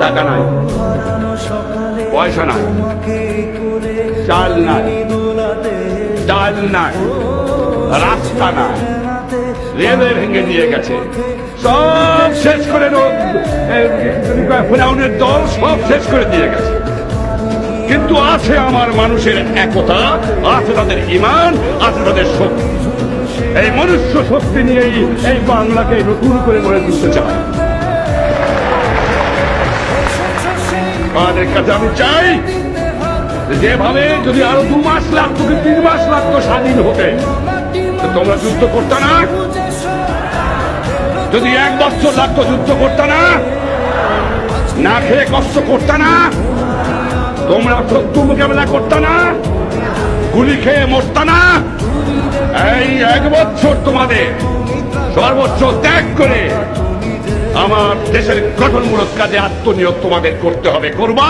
টাকা নাই, পয়সা নাই, চাল নাই, ডাল নাই, রাস্তা নাই, রেলওয়ে ভেঙে দিয়ে গেছে, সব শেষ করে ফেরাউনের দল সব শেষ করে দিয়ে গেছে। কিন্তু আছে আমার মানুষের একতা, আছে তাদের ঈমান, আছে তাদের শক্তি। এই মনুষ্য শক্তি নিয়েই এই বাংলাকে নতুন করে গড়ে তুলতে চায়। আমাদের কাছে আমি চাই যেভাবে যদি আরো 2 মাস লাগতো কি 3 মাস লাগতো স্বাধীন হতে, তোমরা যুদ্ধ করতে না? যদি 1 বছর লাগতো যুদ্ধ করতে না? না খেয়ে কষ্ট করতে না? তোমরা শত্রু মোকাবেলা করতে না? গুলি খেয়ে মরতে না? এই 1 বছর তোমাদের সর্বোচ্চ ত্যাগ করে আমার দেশের গঠনমূলক কাজে আত্মনিয়োগ তোমাদের করতে হবে। করবা?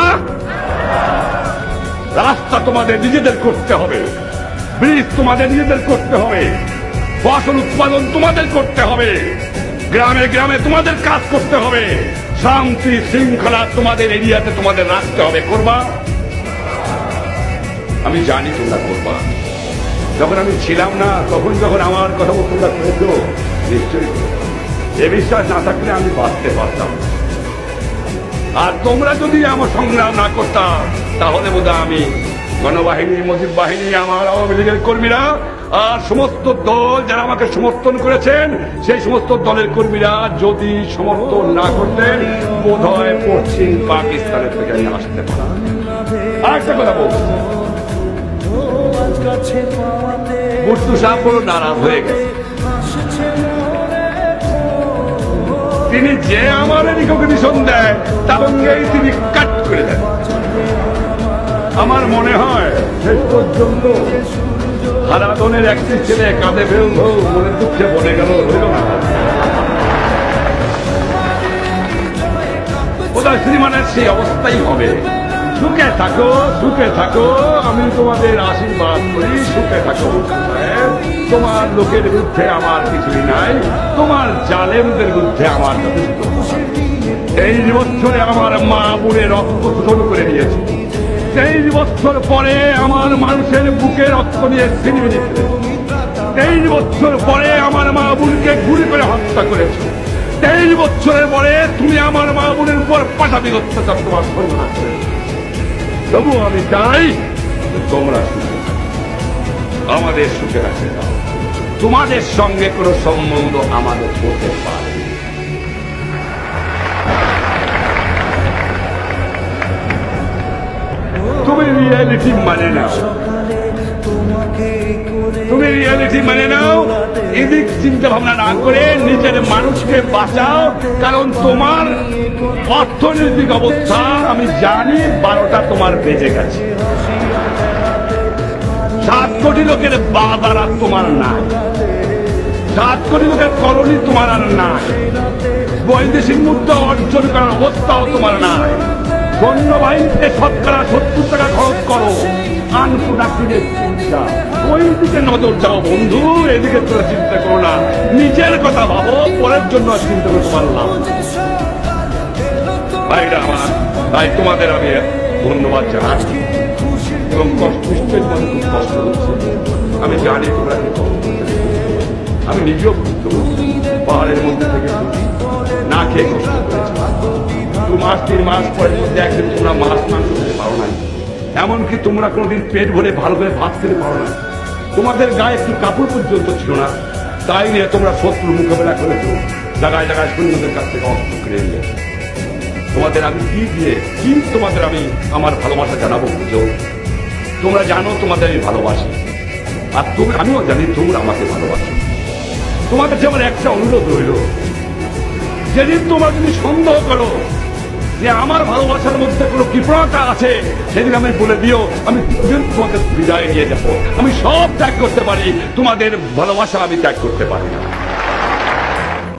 রাস্তা তোমাদের নিজেদের করতে হবে, ব্রিজ তোমাদের নিজেদের করতে হবে, ফসল উৎপাদন তোমাদের করতে হবে, গ্রামে গ্রামে তোমাদের কাজ করতে হবে, শান্তি শৃঙ্খলা তোমাদের এরিয়াতে তোমাদের রাখতে হবে। করবা? আমি জানি তোমরা করবা। যখন আমি ছিলাম না তখন যখন আমার কথা তোমরা করেছো, নিশ্চয়ই এ বিশ্বাস না থাকলে আমি বাঁচতে পারতাম। আর তোমরা যদি আমার সংগ্রাম না করতাম তাহলে বোধহয় আমি গণবাহিনী, মুজিব বাহিনী, আমার আওয়ামী লীগের কর্মীরা আর সমস্ত দল যারা আমাকে সমর্থন করেছেন সেই সমস্ত দলের কর্মীরা যদি সমর্থন না করতেন বোধহয় পশ্চিম পাকিস্তানের থেকে আমি আসতে পারতাম। আরেকটা কথা বলছি, বুট্টু সাহেব বড় নারাজ হয়ে গেছে। তিনি যে আমার রিকগনিশন দেয় তার সঙ্গেই তিনি কাট করে দেন। আমার মনে হয় শেষ পর্যন্ত হারাধনের একটি ছেলে কাঁধে ফেলল, মনের দুঃখে বনে গেল, রইল না। ওদের শ্রীমানের সেই অবস্থাই হবে। সুখে থাকো, সুখে থাকো, আমি তোমাদের আশীর্বাদ করি, সুখে থাকো। তোমার লোকের বিরুদ্ধে আমার কিছুই নাই, তোমার জালেমদের বিরুদ্ধে আমার যথেষ্ট। 23 বছরে আমার মা বোনের রক্ত শোষণ করে নিয়েছে। 23 বছর পরে আমার মানুষের বুকে রক্ত নিয়ে ছিনিয়ে নিয়েছে। 23 বছর পরে আমার মা বোনকে গুলি করে হত্যা করেছে। 23 বছরের পরে তুমি আমার মা বোনের উপর পাশাপাশি অত্যাচার তোমার সন্ধান করেছো। তবু আমি চাই তোমরা সুখে আমাদের সুখে রাখতে দাও। তোমাদের সঙ্গে কোনো সম্বন্ধ আমাদের হতে পারে। তুমি রিয়ালিটি মানে নাও, তুমি রিয়ালিটি মানে নাও, এদিক চিন্তা ভাবনা না করে নিজের মানুষকে বাঁচাও। কারণ তোমার অর্থনৈতিক অবস্থা আমি জানি 12টা তোমার বেজে গেছে। 7 কোটি লোকের বাজার আর তোমার নাই, 7 কোটি লোকের কলোনি তোমার আর নাই, বৈদেশিক মুদ্রা অর্জন করার অবস্থাও তোমার নাই। সৈন্যবাহিনীতে শতকরা 70 টাকা খরচ করো, আনপ্রোডাক্টিভের চিন্তা, ওই দিকে নজর যাও বন্ধু, এদিকে তোরা চিন্তা করো না। নিজের কথা ভাবো, পরের জন্য চিন্তা করতে পারলাম। ভাইরা আমার, তাই তোমাদের আমি ধন্যবাদ জানাচ্ছি এবং নিশ্চয়ই তোমাদের খুব কষ্ট হচ্ছে। আমি জানি তোমরা কি কষ্ট, আমি নিজেও বুঝতে পারছি। পাহাড়ের মধ্যে থেকে না খেয়ে কষ্ট করেছি। 2 মাস 3 মাস পরের মধ্যে একদিন তোমরা মাছ মাংস খেতে পারো না, এমনকি তোমরা কোনোদিন পেট ভরে ভালো করে ভাত খেতে পারো না, তোমাদের গায়ে একটু কাপড় পর্যন্ত ছিল না। তাই নিয়ে তোমরা শত্রু মোকাবেলা করেছো, জায়গায় জায়গায় সৈন্যদের কাছ থেকে অস্ত্র কিনে নিয়ে। তোমাদের আমি কি দিয়ে কি তোমাদের আমি আমার ভালোবাসা জানাবো বুঝো? তোমরা জানো তোমাদের আমি ভালোবাসি, আর আমিও জানি তোমরা আমাকে ভালোবাসো। তোমাদের যে আমার একটা অনুরোধ রইল, যেদিন তোমরা যদি সন্দেহ করো যে আমার ভালোবাসার মধ্যে কোনো কৃপণতা আছে, সেদিন আমি বলে দিও আমি তোমাদের বিদায় নিয়ে যাবো। আমি সব ত্যাগ করতে পারি, তোমাদের ভালোবাসা আমি ত্যাগ করতে পারি না।